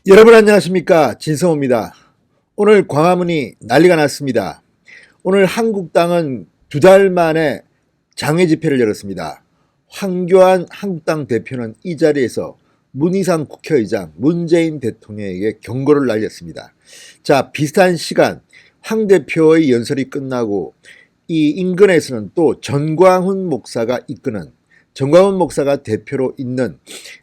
여러분 안녕하십니까, 진성호입니다. 오늘 광화문이 난리가 났습니다. 오늘 한국당은 2달 만에 장외 집회를 열었습니다. 황교안 한국당 대표는 이 자리에서 문희상 국회의장 문재인 대통령에게 경고를 날렸습니다. 자, 비슷한 시간 황 대표의 연설이 끝나고 이 인근에서는 또 전광훈 목사가 이끄는, 전광훈 목사가 대표로 있는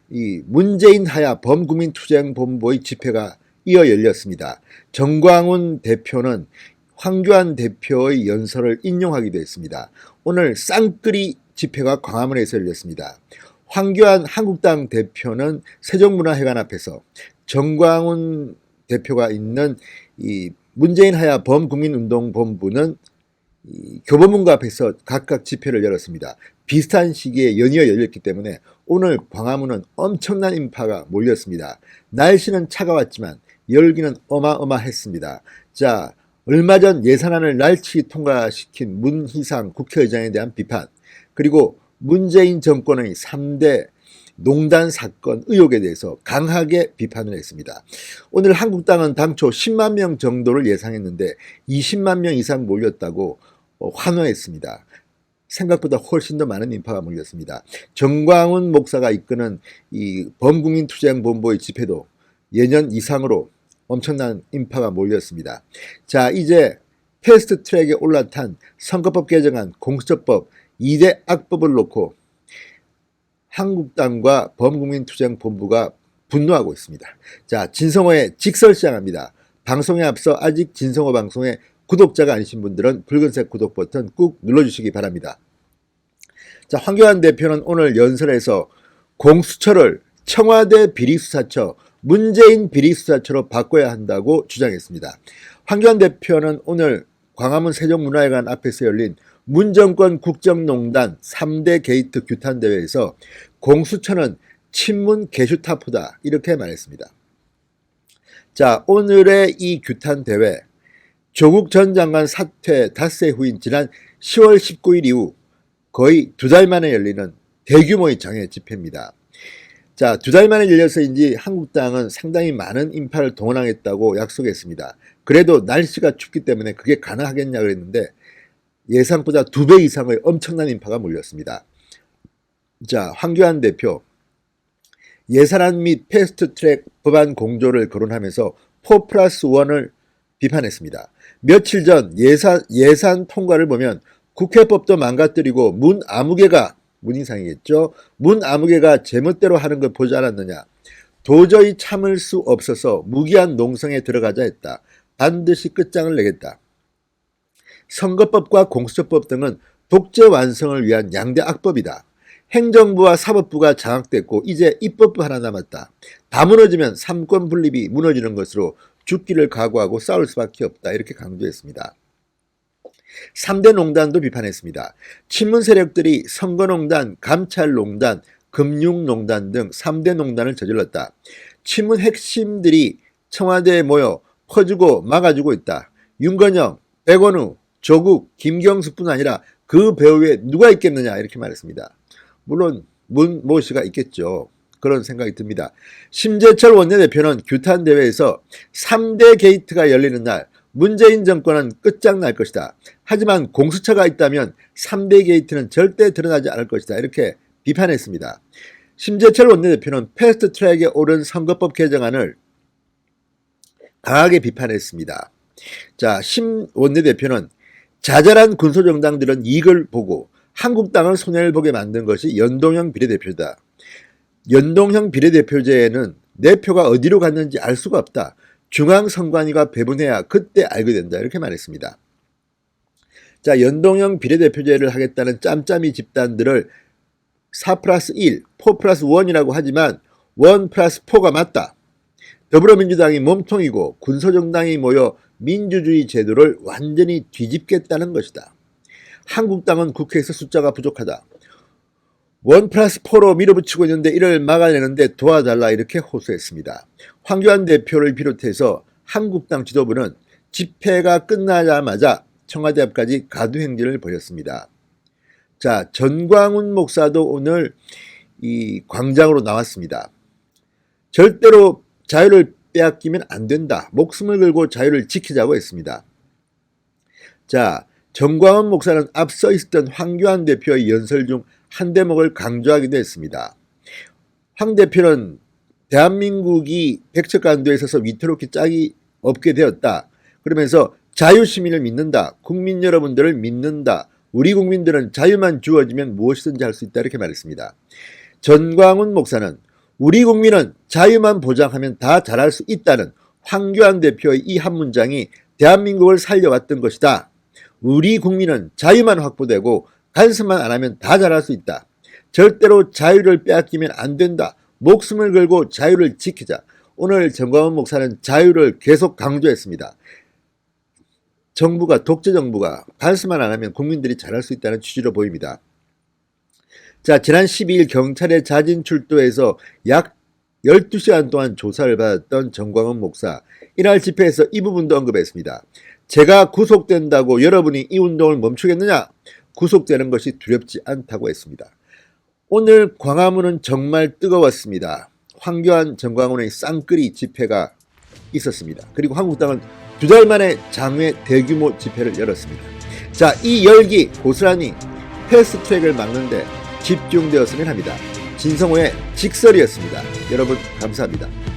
이 문재인 하야 범국민투쟁본부의 집회가 이어 열렸습니다. 전광훈 대표는 황교안 대표의 연설을 인용하기도 했습니다. 오늘 쌍끌이 집회가 광화문에서 열렸습니다. 황교안 한국당 대표는 세종문화회관 앞에서, 전광훈 대표가 있는 이 문재인 하야 범국민운동본부는 이 교보문고 앞에서 각각 집회를 열었습니다. 비슷한 시기에 연이어 열렸기 때문에 오늘 광화문은 엄청난 인파가 몰렸습니다. 날씨는 차가웠지만 열기는 어마어마했습니다. 자, 얼마 전 예산안을 날치기 통과시킨 문희상 국회의장에 대한 비판, 그리고 문재인 정권의 3대 농단 사건 의혹에 대해서 강하게 비판을 했습니다. 오늘 한국당은 당초 10만 명 정도를 예상했는데 20만 명 이상 몰렸다고 환호했습니다. 생각보다 훨씬 더 많은 인파가 몰렸습니다. 전광훈 목사가 이끄는 이 범국민투쟁본부의 집회도 예년 이상으로 엄청난 인파가 몰렸습니다. 자, 이제 패스트 트랙에 올라탄 선거법 개정안 공수처법 2대 악법을 놓고 한국당과 범국민투쟁본부가 분노하고 있습니다. 자, 진성호의 직설시작합니다. 방송에 앞서 아직 진성호 방송에 구독자가 아니신 분들은 붉은색 구독 버튼 꾹 눌러주시기 바랍니다. 자, 황교안 대표는 오늘 연설에서 공수처를 청와대 비리수사처, 문재인 비리수사처로 바꿔야 한다고 주장했습니다. 황교안 대표는 오늘 광화문 세종문화회관 앞에서 열린 문정권 국정농단 3대 게이트 규탄대회에서 공수처는 친문 개슈타포다 이렇게 말했습니다. 자, 오늘의 이 규탄대회, 조국 전 장관 사퇴 닷새 후인 지난 10월 19일 이후 거의 2달 만에 열리는 대규모의 장외 집회입니다. 자, 2달 만에 열려서인지 한국당은 상당히 많은 인파를 동원하겠다고 약속했습니다. 그래도 날씨가 춥기 때문에 그게 가능하겠냐 그랬는데 예상보다 2배 이상의 엄청난 인파가 몰렸습니다. 자, 황교안 대표 예산안 및 패스트트랙 법안 공조를 거론하면서 4+1을 비판했습니다. 며칠 전 예산 통과를 보면 국회법도 망가뜨리고 문희상이겠죠. 문아무개가 제멋대로 하는 걸 보지 않았느냐. 도저히 참을 수 없어서 무기한 농성에 들어가자 했다. 반드시 끝장을 내겠다. 선거법과 공수처법 등은 독재 완성을 위한 양대 악법이다. 행정부와 사법부가 장악됐고 이제 입법부 하나 남았다. 다 무너지면 삼권 분립이 무너지는 것으로 죽기를 각오하고 싸울 수밖에 없다. 이렇게 강조했습니다. 3대 농단도 비판했습니다. 친문 세력들이 선거농단, 감찰농단, 금융농단 등 3대 농단을 저질렀다. 친문 핵심들이 청와대에 모여 퍼주고 막아주고 있다. 윤건영, 백원우, 조국, 김경수뿐 아니라 그 배후에 누가 있겠느냐 이렇게 말했습니다. 물론 문모 씨가 있겠죠. 그런 생각이 듭니다. 심재철 원내대표는 규탄대회에서 3대 게이트가 열리는 날 문재인 정권은 끝장날 것이다. 하지만 공수처가 있다면 3대 게이트는 절대 드러나지 않을 것이다. 이렇게 비판했습니다. 심재철 원내대표는 패스트트랙에 오른 선거법 개정안을 강하게 비판했습니다. 자, 심 원내대표는 자잘한 군소정당들은 이익을 보고 한국당을 손해를 보게 만든 것이 연동형 비례대표다. 연동형 비례대표제에는 내 표가 어디로 갔는지 알 수가 없다. 중앙선관위가 배분해야 그때 알게 된다. 이렇게 말했습니다. 자, 연동형 비례대표제를 하겠다는 짬짬이 집단들을 4+1, 4+1이라고 하지만 1+4가 맞다. 더불어민주당이 몸통이고 군소정당이 모여 민주주의 제도를 완전히 뒤집겠다는 것이다. 한국당은 국회에서 숫자가 부족하다. 1+4로 밀어붙이고 있는데 이를 막아내는데 도와달라 이렇게 호소했습니다. 황교안 대표를 비롯해서 한국당 지도부는 집회가 끝나자마자 청와대 앞까지 가두행진을 벌였습니다. 자, 전광훈 목사도 오늘 이 광장으로 나왔습니다. 절대로 자유를 빼앗기면 안 된다. 목숨을 걸고 자유를 지키자고 했습니다. 자, 정광훈 목사는 앞서 있었던 황교안 대표의 연설 중 한 대목을 강조하기도 했습니다. 황 대표는 대한민국이 백척간도에 있어서 위태롭게 짝이 없게 되었다. 그러면서 자유시민을 믿는다. 국민 여러분들을 믿는다. 우리 국민들은 자유만 주어지면 무엇이든지 할 수 있다. 이렇게 말했습니다. 전광훈 목사는 우리 국민은 자유만 보장하면 다 잘할 수 있다는 황교안 대표의 이 한 문장이 대한민국을 살려왔던 것이다. 우리 국민은 자유만 확보되고 간섭만 안 하면 다 잘할 수 있다. 절대로 자유를 빼앗기면 안 된다. 목숨을 걸고 자유를 지키자. 오늘 전광훈 목사는 자유를 계속 강조했습니다. 독재 정부가 간섭만 안 하면 국민들이 잘할 수 있다는 취지로 보입니다. 자, 지난 12일 경찰의 자진 출두해서 약 12시간 동안 조사를 받았던 전광훈 목사. 이날 집회에서 이 부분도 언급했습니다. 제가 구속된다고 여러분이 이 운동을 멈추겠느냐? 구속되는 것이 두렵지 않다고 했습니다. 오늘 광화문은 정말 뜨거웠습니다. 황교안, 전광훈의 쌍끌이 집회가 있었습니다. 그리고 한국당은 2달 만에 장외 대규모 집회를 열었습니다. 자, 이 열기 고스란히 패스트트랙을 막는데 집중되었으면 합니다. 진성호의 직설이었습니다. 여러분 감사합니다.